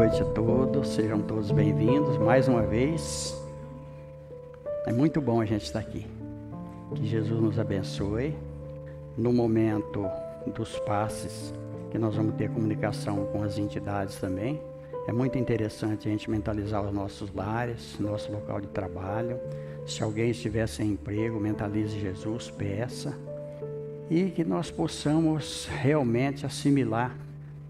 noite a todos, sejam todos bem-vindos mais uma vez. É muito bom a gente estar aqui. Que Jesus nos abençoe. No momento dos passes, que nós vamos ter comunicação com as entidades também. É muito interessante a gente mentalizar os nossos lares, nosso local de trabalho. Se alguém estiver sem emprego, mentalize Jesus, peça. E que nós possamos realmente assimilar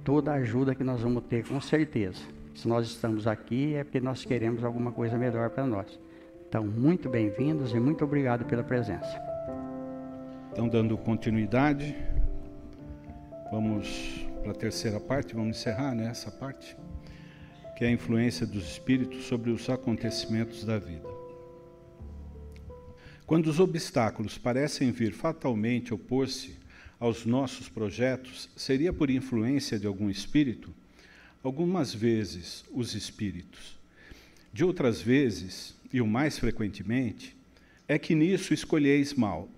toda a ajuda que nós vamos ter, com certeza. Se nós estamos aqui, é porque nós queremos alguma coisa melhor para nós. Então, muito bem-vindos e muito obrigado pela presença. Então, dando continuidade, vamos para a terceira parte, vamos encerrar essa parte, que é a influência dos espíritos sobre os acontecimentos da vida. Quando os obstáculos parecem vir fatalmente opor-se aos nossos projetos, seria por influência de algum espírito? Algumas vezes, os espíritos. De outras vezes, e o mais frequentemente, é que nisso escolheis mal.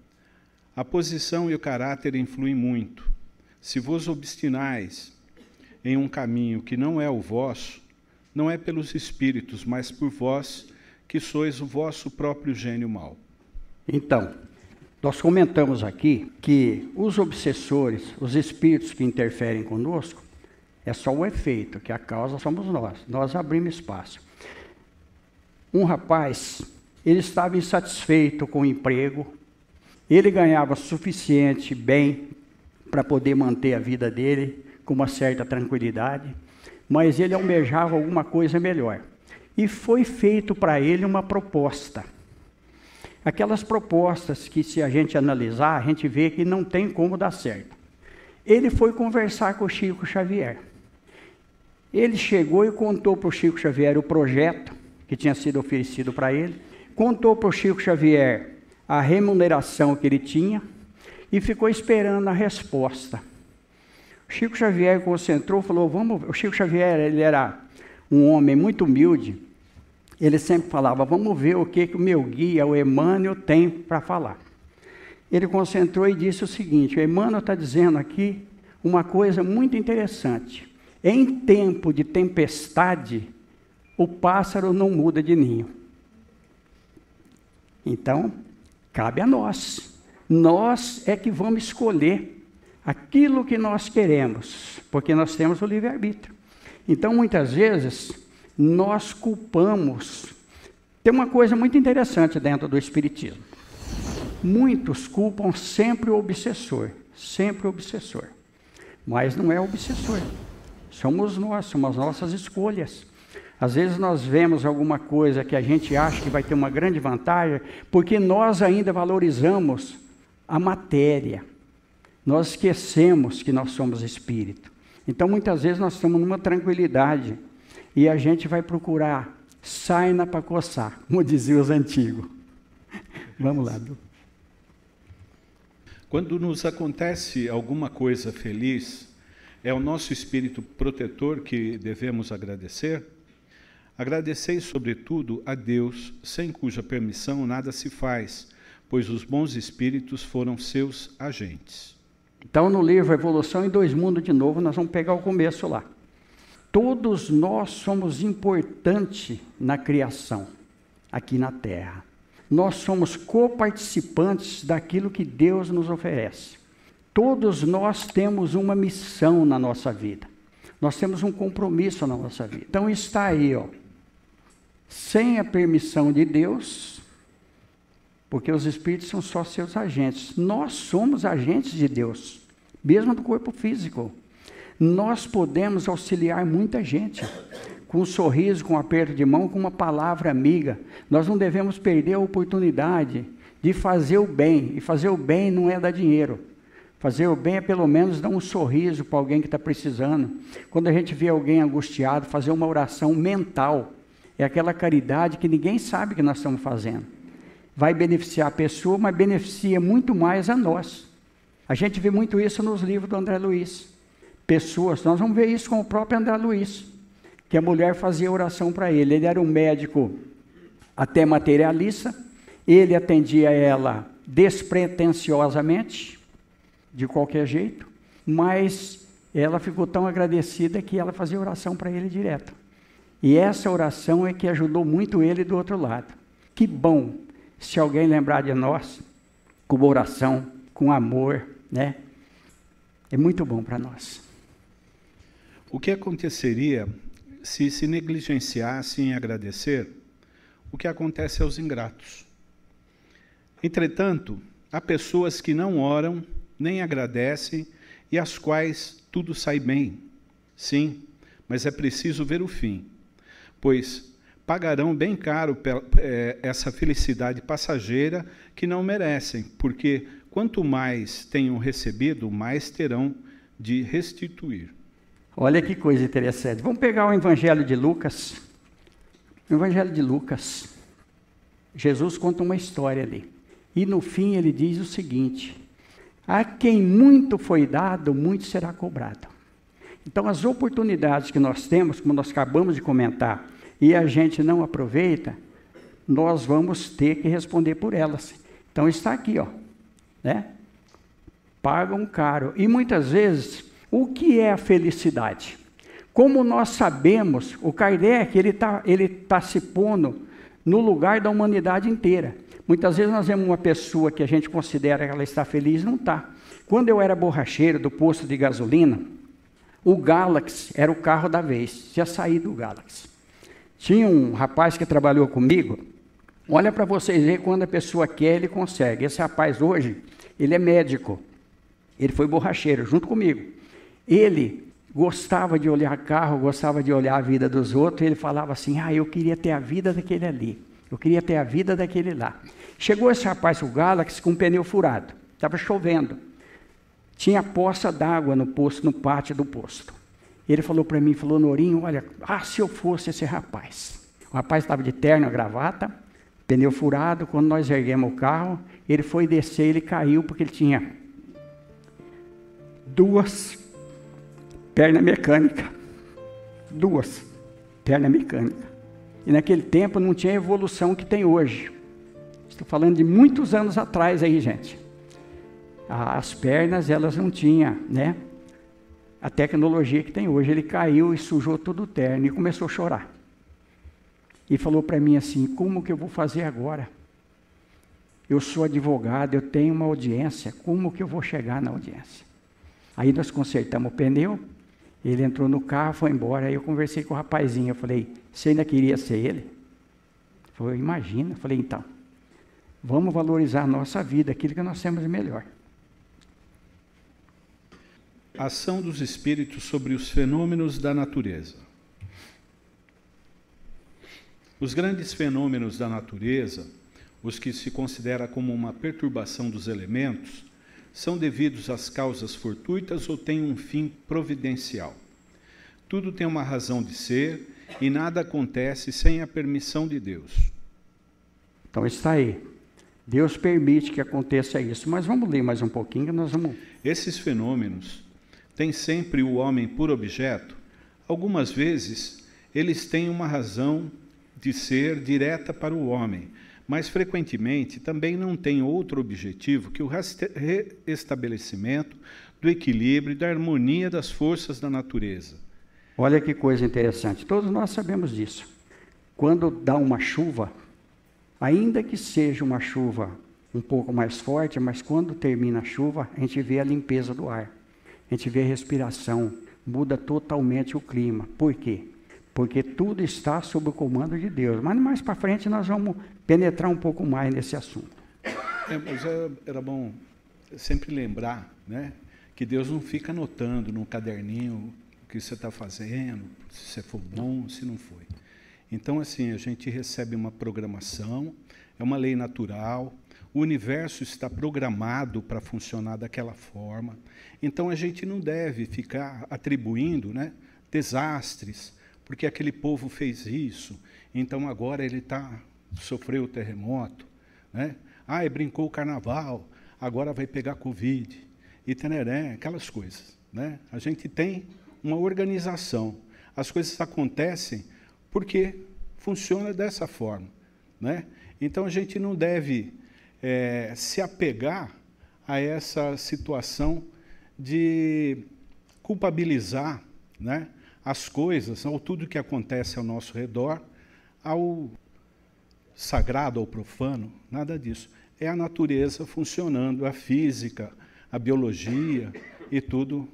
A posição e o caráter influem muito. Se vos obstinais em um caminho que não é o vosso, não é pelos espíritos, mas por vós, que sois o vosso próprio gênio mau. Então, nós comentamos aqui que os obsessores, os espíritos que interferem conosco, é só o efeito, que a causa somos nós. Nós abrimos espaço. Um rapaz, ele estava insatisfeito com o emprego, ele ganhava suficiente bem para poder manter a vida dele com uma certa tranquilidade, mas ele almejava alguma coisa melhor. E foi feito para ele uma proposta. Aquelas propostas que, se a gente analisar, a gente vê que não tem como dar certo. Ele foi conversar com o Chico Xavier. Ele chegou e contou para o Chico Xavier o projeto que tinha sido oferecido para ele, contou para o Chico Xavier a remuneração que ele tinha e ficou esperando a resposta. O Chico Xavier concentrou, falou, vamos... O Chico Xavier, ele era um homem muito humilde. Ele sempre falava, vamos ver o que o meu guia, o Emmanuel, tem para falar. Ele concentrou e disse o seguinte, o Emmanuel está dizendo aqui uma coisa muito interessante. Em tempo de tempestade, o pássaro não muda de ninho. Então, cabe a nós. Nós é que vamos escolher aquilo que nós queremos, porque nós temos o livre-arbítrio. Então, muitas vezes, nós culpamos. Tem uma coisa muito interessante dentro do Espiritismo. Muitos culpam sempre o obsessor, mas não é o obsessor. Somos nós, são as nossas escolhas. Às vezes nós vemos alguma coisa que a gente acha que vai ter uma grande vantagem, porque nós ainda valorizamos a matéria. Nós esquecemos que nós somos espírito. Então, muitas vezes nós estamos numa tranquilidade e a gente vai procurar sarna para coçar, como diziam os antigos. Vamos lá, Du. Quando nos acontece alguma coisa feliz, é o nosso espírito protetor que devemos agradecer? Agradecei, sobretudo, a Deus, sem cuja permissão nada se faz, pois os bons espíritos foram seus agentes. Então, no livro Evolução em Dois Mundos, de novo, nós vamos pegar o começo lá. Todos nós somos importantes na criação, aqui na Terra. Nós somos coparticipantes daquilo que Deus nos oferece. Todos nós temos uma missão na nossa vida. Nós temos um compromisso na nossa vida. Então está aí, sem a permissão de Deus, porque os espíritos são só seus agentes. Nós somos agentes de Deus, mesmo do corpo físico. Nós podemos auxiliar muita gente, com um sorriso, com um aperto de mão, com uma palavra amiga. Nós não devemos perder a oportunidade de fazer o bem, e fazer o bem não é dar dinheiro. Fazer o bem é pelo menos dar um sorriso para alguém que está precisando. Quando a gente vê alguém angustiado, fazer uma oração mental. É aquela caridade que ninguém sabe que nós estamos fazendo. Vai beneficiar a pessoa, mas beneficia muito mais a nós. A gente vê muito isso nos livros do André Luiz. Pessoas, nós vamos ver isso com o próprio André Luiz, que a mulher fazia oração para ele. Ele era um médico até materialista, ele atendia ela despretensiosamente, de qualquer jeito, mas ela ficou tão agradecida que ela fazia oração para ele direto. E essa oração é que ajudou muito ele do outro lado. Que bom se alguém lembrar de nós com uma oração, com amor, né? É muito bom para nós. O que aconteceria se se negligenciasse em agradecer o que acontece aos ingratos? Entretanto, há pessoas que não oram, nem agradecem, e às quais tudo sai bem. Sim, mas é preciso ver o fim, pois pagarão bem caro essa felicidade passageira que não merecem, porque quanto mais tenham recebido, mais terão de restituir. Olha que coisa interessante. Vamos pegar o Evangelho de Lucas. O Evangelho de Lucas. Jesus conta uma história ali. E no fim ele diz o seguinte: a quem muito foi dado, muito será cobrado. Então as oportunidades que nós temos, como nós acabamos de comentar, e a gente não aproveita, nós vamos ter que responder por elas. Então está aqui, ó, né? Pagam caro. E muitas vezes, o que é a felicidade? Como nós sabemos, o Kardec ele tá se pondo no lugar da humanidade inteira. Muitas vezes nós vemos uma pessoa que a gente considera que ela está feliz, não está. Quando eu era borracheiro do posto de gasolina, o Galaxy era o carro da vez, já saí do Galaxy. Tinha um rapaz que trabalhou comigo, olha para vocês verem quando a pessoa quer, ele consegue. Esse rapaz hoje, ele é médico, ele foi borracheiro junto comigo. Ele gostava de olhar carro, gostava de olhar a vida dos outros, e ele falava assim, eu queria ter a vida daquele ali, eu queria ter a vida daquele lá. Chegou esse rapaz, o Galaxy, com um pneu furado, estava chovendo, tinha poça d'água no posto, no pátio do posto. Ele falou para mim, Norinho, olha, se eu fosse esse rapaz. O rapaz estava de terno, gravata, pneu furado. Quando nós erguemos o carro, ele foi descer, ele caiu porque ele tinha 2 pernas mecânicas. 2 pernas mecânicas. E naquele tempo não tinha a evolução que tem hoje. Estou falando de muitos anos atrás aí, gente. As pernas, elas não tinham, né? A tecnologia que tem hoje. Ele caiu e sujou todo o terno e começou a chorar. E falou para mim assim, como que eu vou fazer agora? Eu sou advogado, eu tenho uma audiência, como que eu vou chegar na audiência? Aí nós consertamos o pneu, ele entrou no carro, foi embora, aí eu conversei com o rapazinho, eu falei, você ainda queria ser ele? Ele falou, imagina. Eu falei, então, vamos valorizar a nossa vida, aquilo que nós temos de melhor. Ação dos espíritos sobre os fenômenos da natureza. Os grandes fenômenos da natureza, os que se considera como uma perturbação dos elementos, são devidos às causas fortuitas ou têm um fim providencial. Tudo tem uma razão de ser e nada acontece sem a permissão de Deus. Então está aí. Deus permite que aconteça isso. Mas vamos ler mais um pouquinho que nós vamos... Esses fenômenos têm sempre o homem por objeto. Algumas vezes eles têm uma razão de ser direta para o homem, mas frequentemente também não tem outro objetivo que o restabelecimento do equilíbrio e da harmonia das forças da natureza. Olha que coisa interessante, todos nós sabemos disso. Quando dá uma chuva, ainda que seja uma chuva um pouco mais forte, mas quando termina a chuva, a gente vê a limpeza do ar, a gente vê a respiração, muda totalmente o clima. Por quê? Porque tudo está sob o comando de Deus. Mas mais para frente nós vamos penetrar um pouco mais nesse assunto. Mas era bom sempre lembrar, né, que Deus não fica anotando num caderninho o que você está fazendo, se você for bom, se não foi. Então, assim, a gente recebe uma programação, é uma lei natural, o universo está programado para funcionar daquela forma. Então, a gente não deve ficar atribuindo, né, desastres, porque aquele povo fez isso, então agora ele sofreu o terremoto, né? Brincou o carnaval, agora vai pegar Covid, e tereré, aquelas coisas, né? A gente tem uma organização, as coisas acontecem porque funciona dessa forma, né? Então a gente não deve se apegar a essa situação de culpabilizar, né, às coisas, ao tudo que acontece ao nosso redor, ao sagrado, ao profano, nada disso. É a natureza funcionando, a física, a biologia e tudo,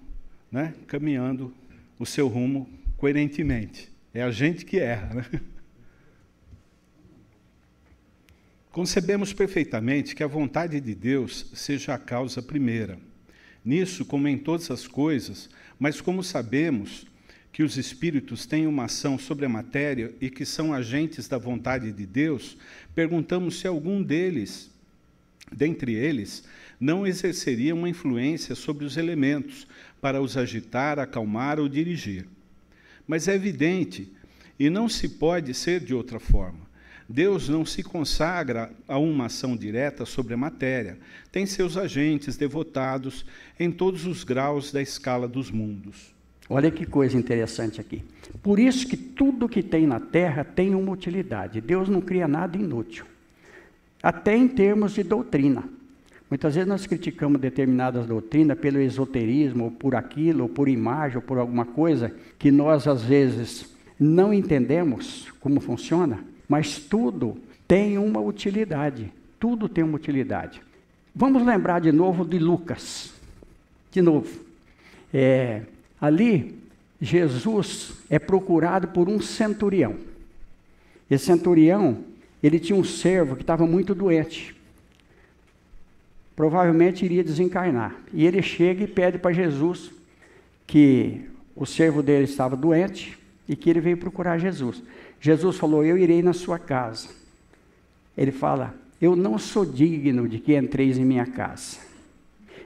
né, caminhando o seu rumo coerentemente. É a gente que erra, né? Concebemos perfeitamente que a vontade de Deus seja a causa primeira. Nisso, como em todas as coisas, mas como sabemos que os espíritos têm uma ação sobre a matéria e que são agentes da vontade de Deus, perguntamos se algum deles, dentre eles, não exerceria uma influência sobre os elementos para os agitar, acalmar ou dirigir. Mas é evidente, e não se pode ser de outra forma. Deus não se consagra a uma ação direta sobre a matéria, tem seus agentes devotados em todos os graus da escala dos mundos. Olha que coisa interessante aqui. Por isso que tudo que tem na Terra tem uma utilidade. Deus não cria nada inútil. Até em termos de doutrina. Muitas vezes nós criticamos determinadas doutrinas pelo esoterismo, ou por aquilo, ou por imagem, ou por alguma coisa que nós, às vezes, não entendemos como funciona, mas tudo tem uma utilidade. Tudo tem uma utilidade. Vamos lembrar de novo de Lucas. De novo. Ali, Jesus é procurado por um centurião. Esse centurião, ele tinha um servo que estava muito doente. Provavelmente iria desencarnar. E ele chega e pede para Jesus que o servo dele estava doente e que ele veio procurar Jesus. Jesus falou, eu irei na sua casa. Ele fala, eu não sou digno de que entreis em minha casa,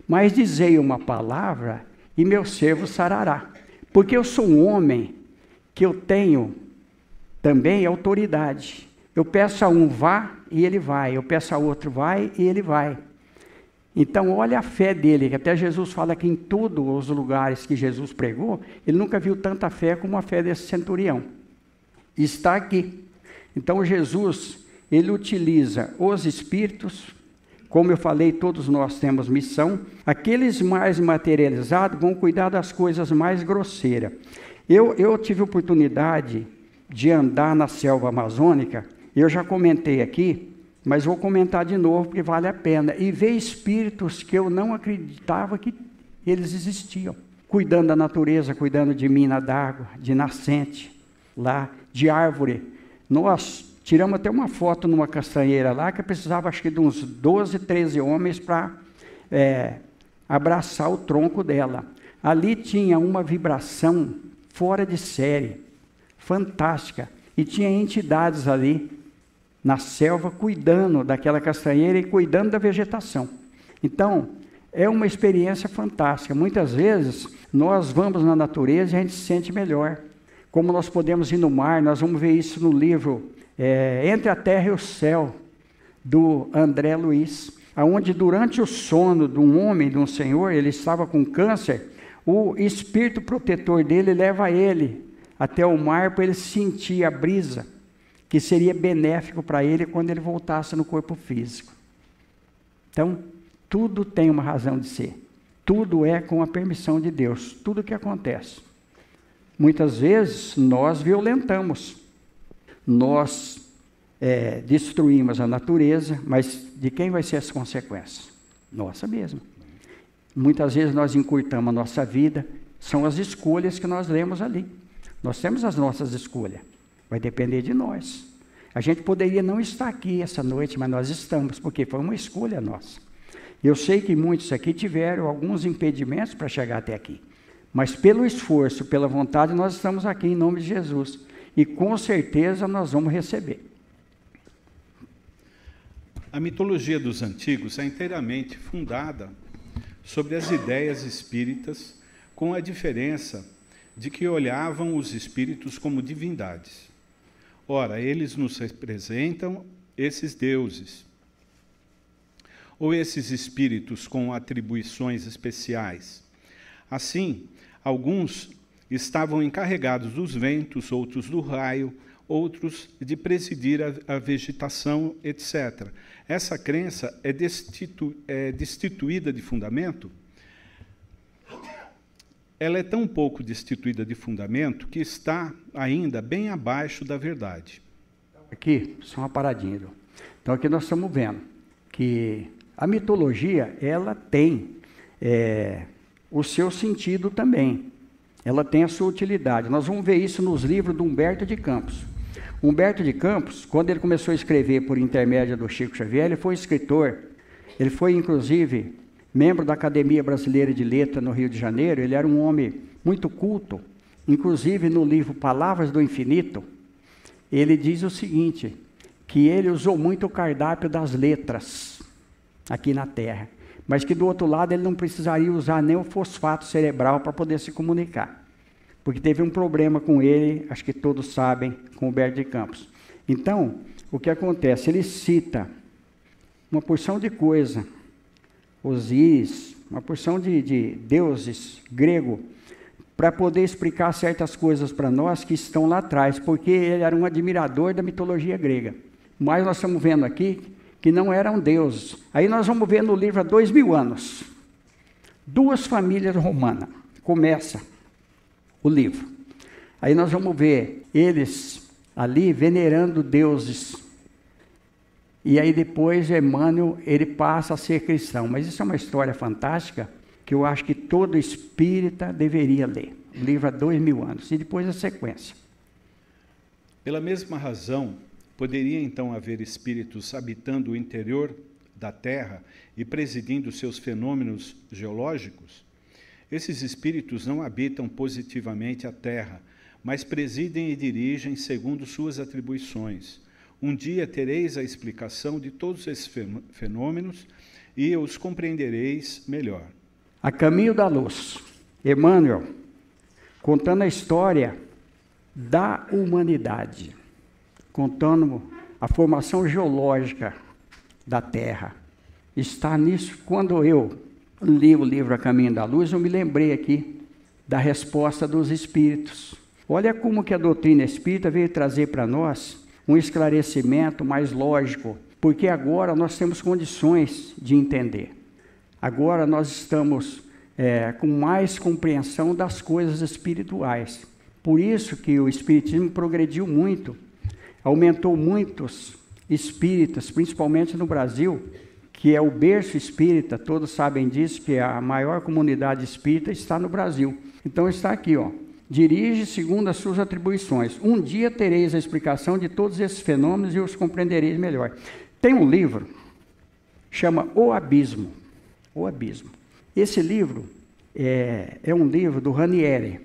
mas dizei uma palavra e meu servo sarará. Porque eu sou um homem que eu tenho também autoridade. Eu peço a um vá e ele vai, eu peço a outro vai e ele vai. Então olha a fé dele, que até Jesus fala que em todos os lugares que Jesus pregou, ele nunca viu tanta fé como a fé desse centurião. Está aqui. Então Jesus, ele utiliza os espíritos, como eu falei, todos nós temos missão. Aqueles mais materializados vão cuidar das coisas mais grosseiras. Eu tive oportunidade de andar na selva amazônica, eu já comentei aqui, mas vou comentar de novo porque vale a pena, e ver espíritos que eu não acreditava que eles existiam, cuidando da natureza, cuidando de mina d'água, de nascente, lá, de árvore. Nós tiramos até uma foto numa castanheira lá, que precisava acho que de uns 12, 13 homens para abraçar o tronco dela. Ali tinha uma vibração fora de série, fantástica, e tinha entidades ali, na selva, cuidando daquela castanheira e cuidando da vegetação. Então, é uma experiência fantástica. Muitas vezes, nós vamos na natureza e a gente se sente melhor. Como nós podemos ir no mar, nós vamos ver isso no livro Entre a Terra e o Céu, do André Luiz, onde durante o sono de um homem, de um senhor, ele estava com câncer, o espírito protetor dele leva ele até o mar para ele sentir a brisa, que seria benéfico para ele quando ele voltasse no corpo físico. Então, tudo tem uma razão de ser. Tudo é com a permissão de Deus, tudo que acontece. Muitas vezes, nós violentamos, nós destruímos a natureza, mas de quem vai ser as consequências? Nossa mesmo. Muitas vezes nós encurtamos a nossa vida, são as escolhas que nós lemos ali. Nós temos as nossas escolhas. Vai depender de nós. A gente poderia não estar aqui essa noite, mas nós estamos, porque foi uma escolha nossa. Eu sei que muitos aqui tiveram alguns impedimentos para chegar até aqui. Mas pelo esforço, pela vontade, nós estamos aqui em nome de Jesus. E com certeza nós vamos receber. A mitologia dos antigos é inteiramente fundada sobre as ideias espíritas, com a diferença de que olhavam os espíritos como divindades. Ora, eles nos representam esses deuses, ou esses espíritos com atribuições especiais. Assim, alguns estavam encarregados dos ventos, outros do raio, outros de presidir a vegetação, etc. Essa crença é destituída de fundamento ela é tão pouco destituída de fundamento que está ainda bem abaixo da verdade. Aqui, só uma paradinha. Então, aqui nós estamos vendo que a mitologia, ela tem o seu sentido também. Ela tem a sua utilidade. Nós vamos ver isso nos livros do Humberto de Campos. Humberto de Campos, quando ele começou a escrever por intermédio do Chico Xavier, ele foi escritor. Ele foi, inclusive, membro da Academia Brasileira de Letras no Rio de Janeiro. Ele era um homem muito culto. Inclusive, no livro Palavras do Infinito, ele diz o seguinte, que ele usou muito o cardápio das letras aqui na Terra, mas que do outro lado ele não precisaria usar nem o fosfato cerebral para poder se comunicar, porque teve um problema com ele, acho que todos sabem, com Humberto de Campos. Então, o que acontece? Ele cita uma porção de coisa, Osíris, uma porção de deuses grego, para poder explicar certas coisas para nós que estão lá atrás, porque ele era um admirador da mitologia grega. Mas nós estamos vendo aqui que não eram deuses. Aí nós vamos ver no livro há 2000 anos. 2 famílias romanas. Começa o livro. Aí nós vamos ver eles ali venerando deuses. E aí depois Emmanuel, ele passa a ser cristão. Mas isso é uma história fantástica, que eu acho que todo espírita deveria ler. O livro há 2000 anos. E depois a sequência. Pela mesma razão, poderia então haver espíritos habitando o interior da Terra e presidindo seus fenômenos geológicos? Esses espíritos não habitam positivamente a Terra, mas presidem e dirigem segundo suas atribuições. Um dia tereis a explicação de todos esses fenômenos e os compreendereis melhor. A caminho da luz, Emmanuel, contando a história da humanidade, contando a formação geológica da Terra. Está nisso. Quando eu li o livro A Caminho da Luz, eu me lembrei aqui da resposta dos espíritos. Olha como que a doutrina espírita veio trazer para nós um esclarecimento mais lógico, porque agora nós temos condições de entender. Agora nós estamos com mais compreensão das coisas espirituais. Por isso que o espiritismo progrediu muito, aumentou muitos espíritas, principalmente no Brasil, que é o berço espírita, todos sabem disso, que a maior comunidade espírita está no Brasil. Então está aqui, ó. Dirige segundo as suas atribuições. Um dia tereis a explicação de todos esses fenômenos e os compreendereis melhor. Tem um livro, chama O Abismo. O Abismo. Esse livro é um livro do Ranieri.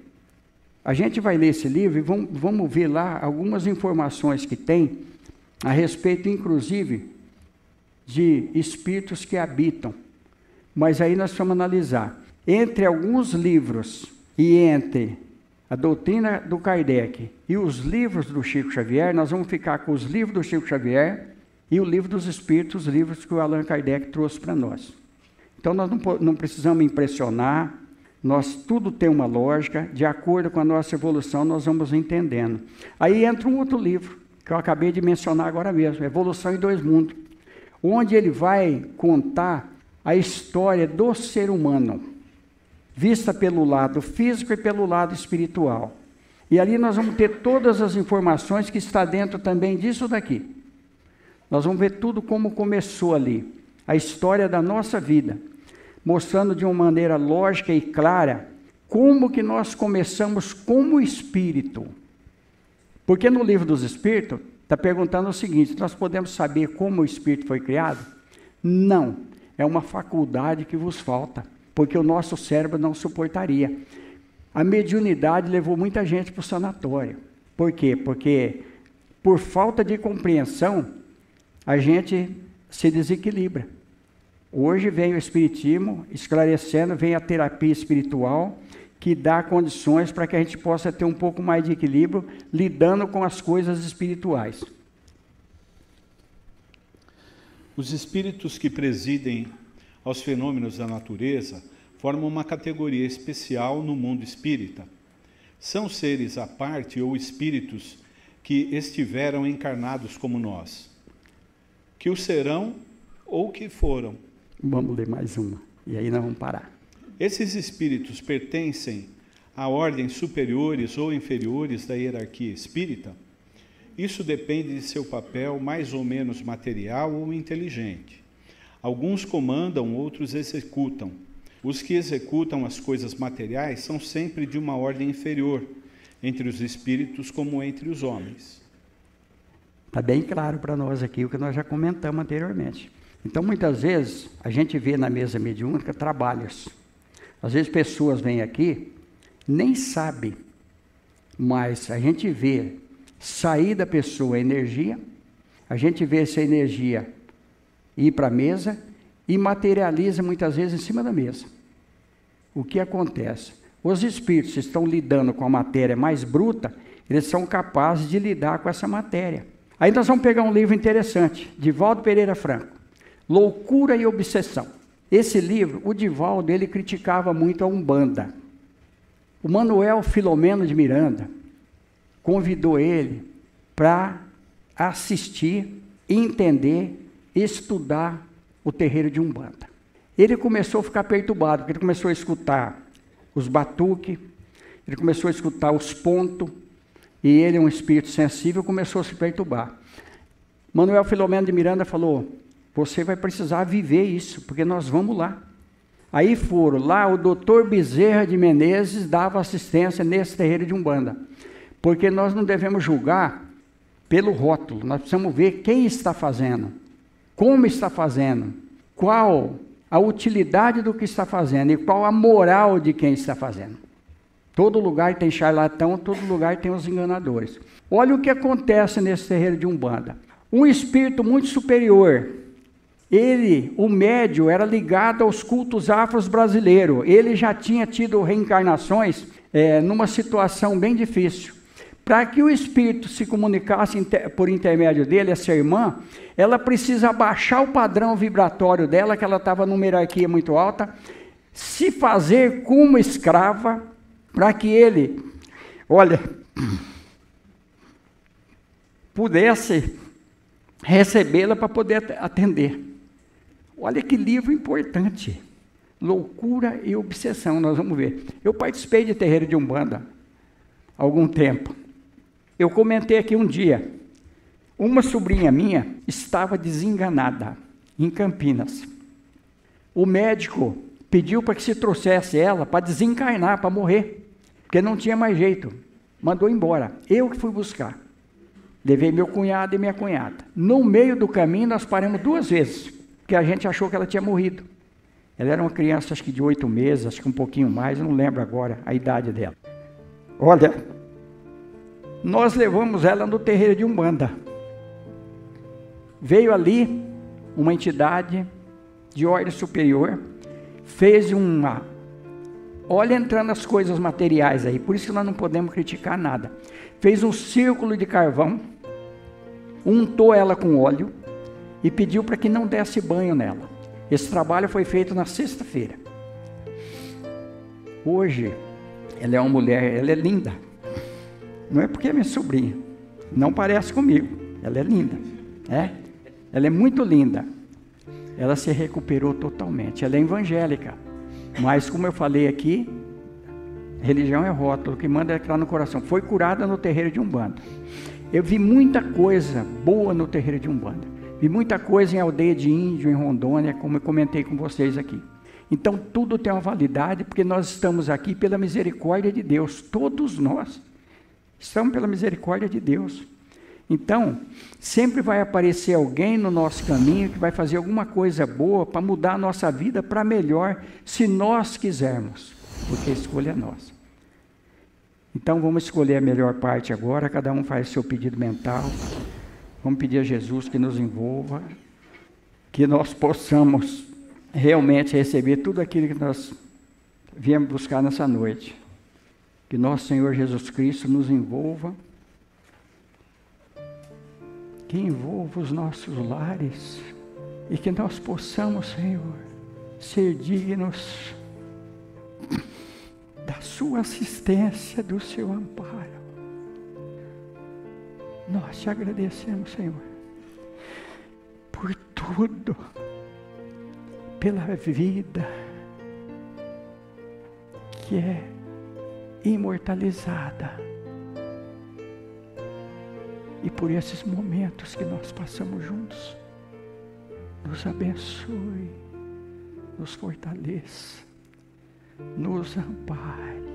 A gente vai ler esse livro e vamos ver lá algumas informações que tem a respeito, inclusive, de espíritos que habitam. Mas aí nós vamos analisar. Entre alguns livros e entre a doutrina do Kardec e os livros do Chico Xavier, nós vamos ficar com os livros do Chico Xavier e o livro dos Espíritos, os livros que o Allan Kardec trouxe para nós. Então nós não precisamos impressionar, nós tudo tem uma lógica, de acordo com a nossa evolução nós vamos entendendo. Aí entra um outro livro, que eu acabei de mencionar agora mesmo, Evolução em Dois Mundos, onde ele vai contar a história do ser humano, vista pelo lado físico e pelo lado espiritual. E ali nós vamos ter todas as informações que está dentro também disso daqui. Nós vamos ver tudo como começou ali, a história da nossa vida, mostrando de uma maneira lógica e clara como que nós começamos como espírito. Porque no livro dos Espíritos está perguntando o seguinte: nós podemos saber como o espírito foi criado? Não, é uma faculdade que vos falta, porque o nosso cérebro não suportaria. A mediunidade levou muita gente para o sanatório. Por quê? Porque por falta de compreensão, a gente se desequilibra. Hoje vem o Espiritismo esclarecendo, vem a terapia espiritual, que dá condições para que a gente possa ter um pouco mais de equilíbrio, lidando com as coisas espirituais. Os espíritos que presidem aos fenômenos da natureza formam uma categoria especial no mundo espírita. São seres à parte ou espíritos que estiveram encarnados como nós, que o serão ou que foram. Vamos ler mais uma, e aí nós vamos parar. Esses espíritos pertencem a ordens superiores ou inferiores da hierarquia espírita, isso depende de seu papel mais ou menos material ou inteligente. Alguns comandam, outros executam. Os que executam as coisas materiais são sempre de uma ordem inferior, entre os espíritos como entre os homens. Está bem claro para nós aqui o que nós já comentamos anteriormente. Então, muitas vezes, a gente vê na mesa mediúnica trabalhos. Às vezes, pessoas vêm aqui, nem sabem, mas a gente vê sair da pessoa a energia, a gente vê essa energia ir para a mesa e materializa muitas vezes em cima da mesa. O que acontece? Os espíritos estão lidando com a matéria mais bruta, eles são capazes de lidar com essa matéria. Aí nós vamos pegar um livro interessante, Divaldo Pereira Franco, Loucura e Obsessão. Esse livro, o Divaldo, ele criticava muito a Umbanda. O Manuel Filomeno de Miranda convidou ele para assistir, entender, estudar o terreiro de Umbanda. Ele começou a ficar perturbado, porque ele começou a escutar os batuques, ele começou a escutar os pontos, e ele, um espírito sensível, começou a se perturbar. Manuel Filomeno de Miranda falou, você vai precisar viver isso, porque nós vamos lá. Aí foram lá, o doutor Bezerra de Menezes dava assistência nesse terreiro de Umbanda, porque nós não devemos julgar pelo rótulo, nós precisamos ver quem está fazendo, como está fazendo, qual a utilidade do que está fazendo e qual a moral de quem está fazendo. Todo lugar tem charlatão, todo lugar tem os enganadores. Olha o que acontece nesse terreiro de Umbanda. Um espírito muito superior, ele, o médio, era ligado aos cultos afros brasileiros. Ele já tinha tido reencarnações numa situação bem difícil. Para que o espírito se comunicasse por intermédio dele, essa irmã, ela precisa abaixar o padrão vibratório dela, que ela estava numa hierarquia muito alta, se fazer como escrava, para que ele, pudesse recebê-la para poder atender. Olha que livro importante. Loucura e Obsessão, nós vamos ver. Eu participei de terreiro de Umbanda há algum tempo. Eu comentei aqui um dia, uma sobrinha minha estava desenganada em Campinas. O médico pediu para que se trouxesse ela para desencarnar, para morrer, porque não tinha mais jeito. Mandou embora. Eu que fui buscar. Levei meu cunhado e minha cunhada. No meio do caminho nós paramos 2 vezes, porque a gente achou que ela tinha morrido. Ela era uma criança, acho que de 8 meses, acho que um pouquinho mais, não lembro agora a idade dela. Olha, nós levamos ela no terreiro de Umbanda. Veio ali uma entidade de ordem superior, fez olha entrando as coisas materiais aí, por isso que nós não podemos criticar nada. Fez um círculo de carvão, untou ela com óleo e pediu para que não desse banho nela. Esse trabalho foi feito na sexta-feira. Hoje, ela é uma mulher, ela é linda. Não é porque é minha sobrinha, não parece comigo, ela é linda, ela é muito linda. Ela se recuperou totalmente, ela é evangélica, mas como eu falei aqui, religião é rótulo, o que manda é entrar no coração. Foi curada no terreiro de Umbanda. Eu vi muita coisa boa no terreiro de Umbanda, vi muita coisa em aldeia de índio, em Rondônia, como eu comentei com vocês aqui. Então tudo tem uma validade, porque nós estamos aqui pela misericórdia de Deus, todos nós estamos pela misericórdia de Deus. Então, sempre vai aparecer alguém no nosso caminho que vai fazer alguma coisa boa para mudar a nossa vida para melhor, se nós quisermos, porque a escolha é nossa. Então, vamos escolher a melhor parte agora, cada um faz o seu pedido mental. Vamos pedir a Jesus que nos envolva, que nós possamos realmente receber tudo aquilo que nós viemos buscar nessa noite. Que nosso Senhor Jesus Cristo nos envolva, que envolva os nossos lares, e que nós possamos, Senhor, ser dignos da sua assistência, do seu amparo. Nós te agradecemos, Senhor, por tudo, pela vida que é imortalizada. E por esses momentos que nós passamos juntos, nos abençoe, nos fortaleça, nos ampare.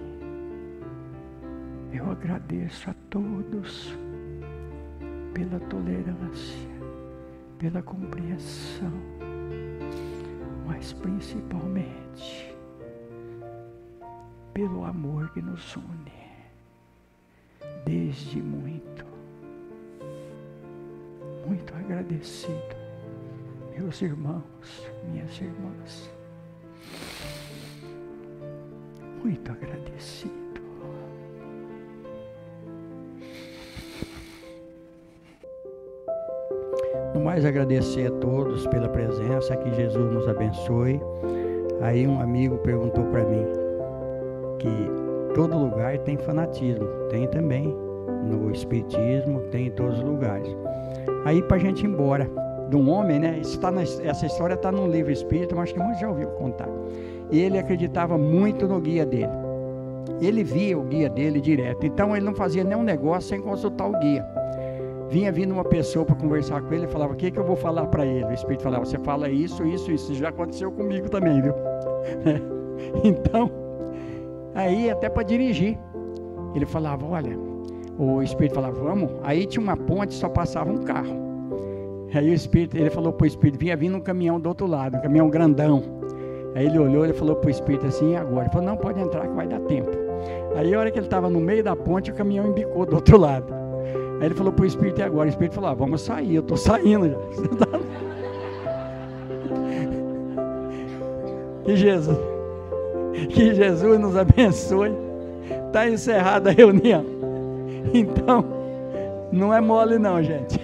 Eu agradeço a todos pela tolerância, pela compreensão, mas principalmente pelo amor que nos une, desde muito agradecido, meus irmãos, minhas irmãs, muito agradecido. No mais, agradecer a todos pela presença, que Jesus nos abençoe. Aí um amigo perguntou para mim que todo lugar tem fanatismo, tem também no espiritismo, tem em todos os lugares. Aí para a gente ir embora de um homem, né? Essa história está num livro espírita, mas acho que muitos já ouviu contar. E ele acreditava muito no guia dele. Ele via o guia dele direto, então ele não fazia nenhum negócio sem consultar o guia. Vinha vindo uma pessoa para conversar com ele e falava: o que eu vou falar para ele? O espírito falava: você fala isso, isso, isso. Já aconteceu comigo também, viu? Então, aí até para dirigir, ele falava: olha, o espírito falava: vamos. Aí tinha uma ponte, só passava um carro. Aí o espírito, ele falou para o espírito: vinha vindo um caminhão do outro lado, um caminhão grandão. Aí ele olhou, ele falou para o espírito assim: e agora? Ele falou: não, pode entrar que vai dar tempo. Aí a hora que ele estava no meio da ponte, o caminhão embicou do outro lado. Aí ele falou para o espírito: e agora? O espírito falou: vamos sair, eu estou saindo já. Que Jesus nos abençoe. Está encerrada a reunião. Então, não é mole não, gente.